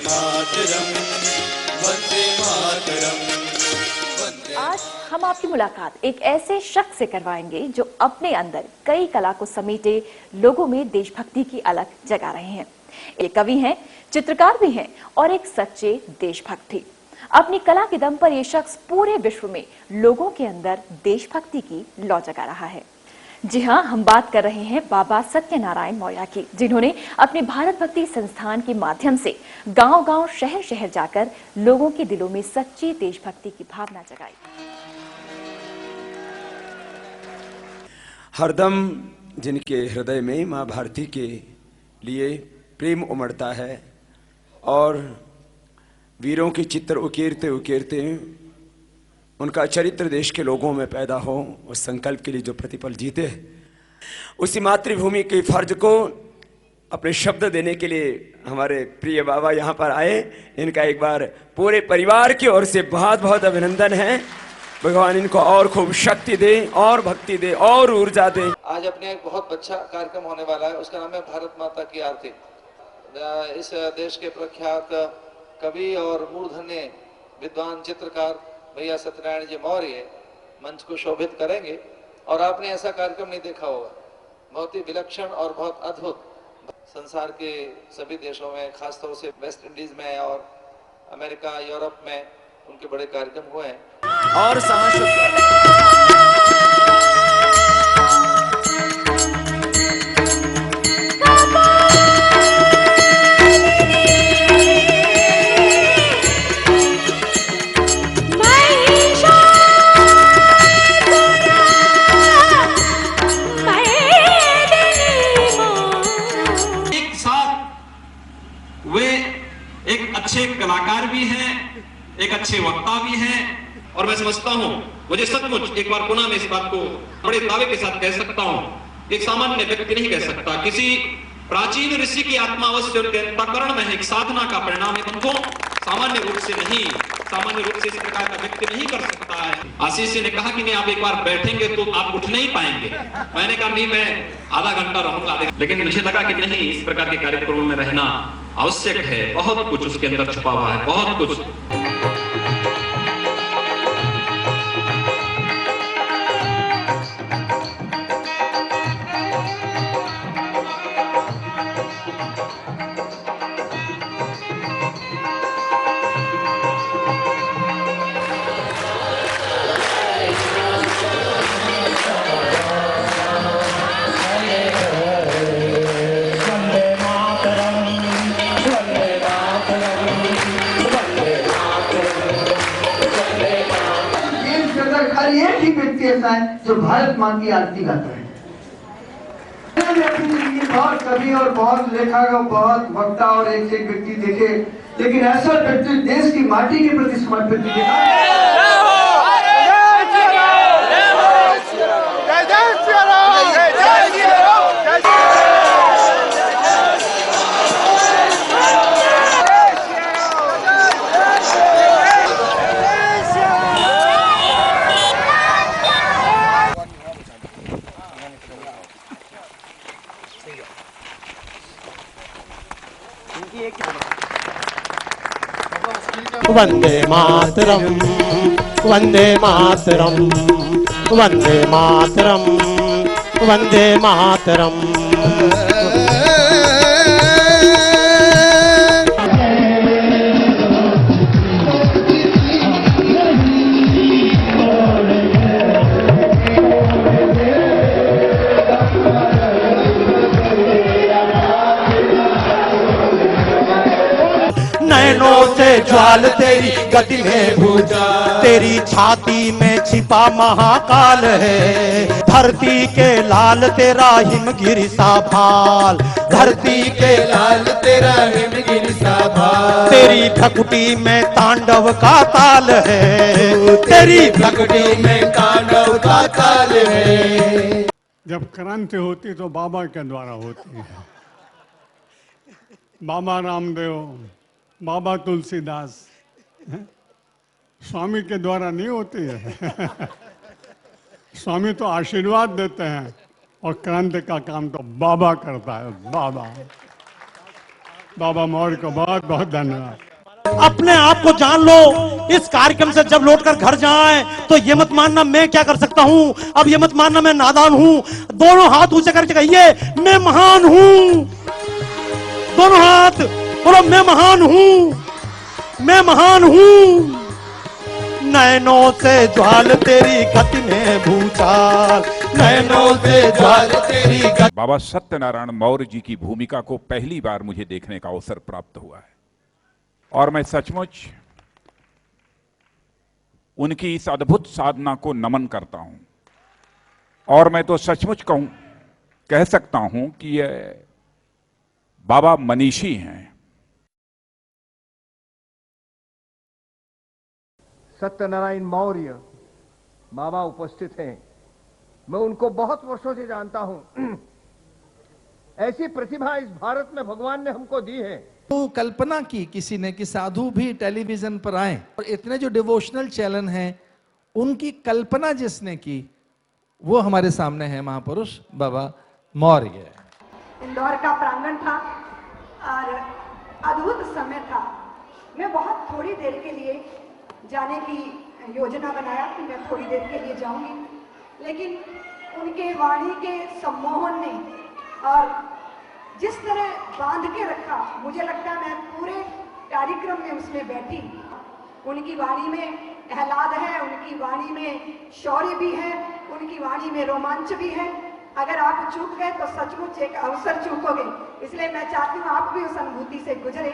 मातरम, वंदे मातरम, वंदे। आज हम आपकी मुलाकात एक ऐसे शख्स से करवाएंगे जो अपने अंदर कई कला को समेटे लोगों में देशभक्ति की अलख जगा रहे हैं। ये कवि हैं, चित्रकार भी हैं और एक सच्चे देशभक्त भी। अपनी कला के दम पर यह शख्स पूरे विश्व में लोगों के अंदर देशभक्ति की लौ जगा रहा है। जी हाँ, हम बात कर रहे हैं बाबा सत्यनारायण मौर्य की, जिन्होंने अपने भारत भक्ति संस्थान के माध्यम से गांव-गांव, शहर-शहर जाकर लोगों के दिलों में सच्ची देशभक्ति की भावना जगाई। हरदम जिनके हृदय में माँ भारती के लिए प्रेम उमड़ता है और वीरों के चित्र उकेरते उकेरते उनका चरित्र देश के लोगों में पैदा हो, उस संकल्प के लिए जो प्रतिपल जीते, उसी मातृभूमि के फर्ज को अपने शब्द देने के लिए हमारे प्रिय बाबा यहाँ पर आए। इनका एक बार पूरे परिवार की ओर से बहुत बहुत अभिनंदन है। भगवान इनको और खूब शक्ति दे और भक्ति दे और ऊर्जा दे। आज अपने एक बहुत अच्छा कार्यक्रम होने वाला है, उसका नाम है भारत माता की आरती। इस देश के प्रख्यात कवि और मूर्धन्य विद्वान चित्रकार भैया सत्यनारायण जी मौर्य मंच को शोभित करेंगे और आपने ऐसा कार्यक्रम नहीं देखा होगा। बहुत ही विलक्षण और बहुत अद्भुत। संसार के सभी देशों में, खासतौर से वेस्ट इंडीज में और अमेरिका, यूरोप में उनके बड़े कार्यक्रम हुए हैं। और अच्छे कलाकार भी हैं, एक अच्छे वक्ता भी हैं और मैं समझता हूं, मुझे सचमुच एक बार पुनः मैं इस बात को बड़े दावे के साथ कह सकता हूं, एक सामान्य व्यक्ति नहीं कह सकता, किसी प्राचीन ऋषि की आत्मा अवश्य उनके अंतःकरण में एक साधना का परिणाम है। उनको सामान्य रूप से इस प्रकार का व्यक्ति नहीं कर सकता है। आशीष जी ने कहा कि नहीं, आप एक बार बैठेंगे तो आप उठ नहीं पाएंगे। मैंने कहा नहीं, मैं आधा घंटा रहूंगा, लेकिन मुझे लगा कि नहीं, इस प्रकार के कार्यक्रमों में रहना आवश्यक है। बहुत कुछ उसके अंदर छुपा हुआ है, बहुत कुछ। एक ही व्यक्ति ऐसा है जो भारत मां की आरती गाता है। बहुत कवि और बहुत लेखक और बहुत वक्ता और एक से एक व्यक्ति देखे, लेकिन ऐसा व्यक्ति देश की माटी के प्रति समर्पित वंदे मातरम, वंदे मातरम, वंदे मातरम, वंदे मातरम। नैनों से ज्वाल तेरी गति में भूजा, तेरी छाती में छिपा महाकाल है। धरती के लाल तेरा हिमगिरी सा भाल, धरती के लाल तेरा हिमगिरी सा भाल। तेरी भकुटी में तांडव का ताल है, तेरी भकुटी में तांडव का ताल है। जब क्रांति होती तो बाबा के द्वारा होती है। बाबा रामदेव, बाबा तुलसीदास, स्वामी के द्वारा नहीं होती है। स्वामी तो आशीर्वाद देते हैं और क्रांति का काम तो बाबा करता है। बाबा बाबा मौर्य को बहुत बहुत धन्यवाद। अपने आप को जान लो। इस कार्यक्रम से जब लौटकर घर जाएं तो ये मत मानना मैं क्या कर सकता हूं, अब ये मत मानना मैं नादान हूं। दोनों हाथ ऊंचे करके कहिए मैं महान हूं। दोनों हाथ बोलो मैं महान हूं, मैं महान हूं। नैनों से ज्वाल तेरी गति में भूचाल, नैनों से ज्वाल तेरी गति। बाबा सत्यनारायण मौर्य जी की भूमिका को पहली बार मुझे देखने का अवसर प्राप्त हुआ है और मैं सचमुच उनकी इस अद्भुत साधना को नमन करता हूं। और मैं तो सचमुच कह सकता हूं कि ये बाबा मनीषी हैं। सत्यनारायण मौर्य बाबा उपस्थित हैं। मैं उनको बहुत वर्षों से जानता हूं। ऐसी प्रतिभा इस भारत में भगवान ने हमको दी है। तो कल्पना की किसी ने कि साधु भी टेलीविजन पर आए और इतने जो डिवोशनल चैनल हैं उनकी कल्पना जिसने की वो हमारे सामने है महापुरुष बाबा मौर्य। इंदौर का प्रांगण था और अद्भुत समय था। मैं बहुत थोड़ी देर के लिए जाने की योजना बनाया कि मैं थोड़ी देर के लिए जाऊंगी, लेकिन उनके वाणी के सम्मोहन ने और जिस तरह बांध के रखा, मुझे लगता है मैं पूरे कार्यक्रम में उसमें बैठी। उनकी वाणी में आह्लाद है, उनकी वाणी में शौर्य भी है, उनकी वाणी में रोमांच भी है। अगर आप चूक गए तो सचमुच एक अवसर चूकोगे, इसलिए मैं चाहती हूँ आप भी उस अनुभूति से गुजरे।